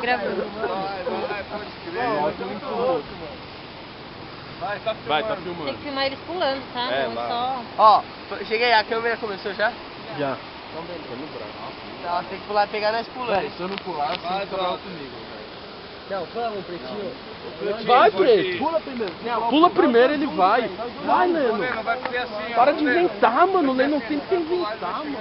gravando. Vai, tá filmando. Tem que filmar eles pulando, tá? É, Não vai. só... Ó, cheguei, a câmera começou já? Já. Então beleza. Não, tem que pular e pegar nós pulando. Se eu não pular, você vai trabalhar comigo, velho. Não, vamos, pretinho. Vai, Preto. Pula primeiro. Pula primeiro, ele vai. Vai, Leno. Para de inventar, mano. O Leno sempre quer inventar, mano.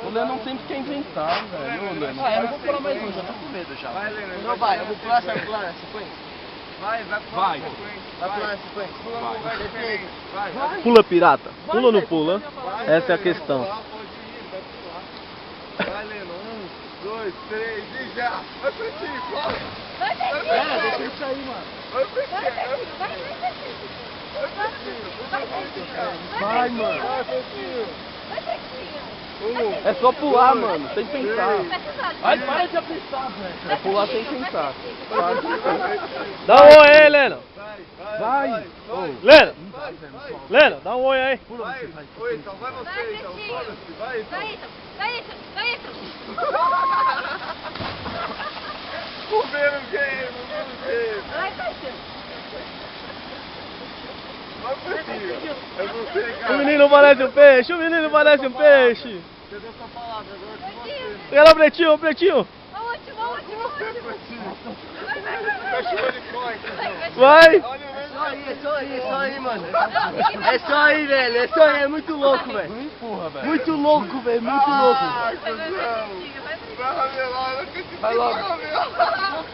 O Leno sempre quer inventar, velho. Ô, Leno. Eu não vou pular mais um, já tô com medo já. Vai, Leno. Não vai, eu vou pular, sabe pular na sequência? Vai. Vai pular na sequência? Vai. Pula, pirata. Pula ou não pula? Essa é a questão. Pode ir, vai. Vai, Leno. 1, 2, 3 e já. Vai, Pretinho, corre. Vai, Pretinho! Deixa ele sair, mano. Vai, Pretinho. Vai, mano. Vai, Pretinho. É só pular, mano. Sem pensar. Vai, Para de pensar, velho. É pular sem pensar. Dá um oi aí, Leno. Vai. Leno, Leno, dá um oi aí. Vai, oi, então, vai você, então. Foda-se, vai, então. Vai, Ítalo. O mesmo game. Vai, Ítalo. Vai, Pretinho. É você, O cara. menino parece um peixe, o menino parece um peixe. Cadê essa palavra? Agora é com você. Olha lá, Pretinho, Pretinho. Ó, o último. Você, Pretinho. Vai. Tá chamando de corte, então. Vai. Olha o mesmo. Só aí, mano. É só aí, velho. É só aí, é muito louco, velho. Empurra, velho. Muito louco, velho. Muito louco. Ai, cuzão. Vai ramelar, eu não acredito. Vai logo. Vai ramelar.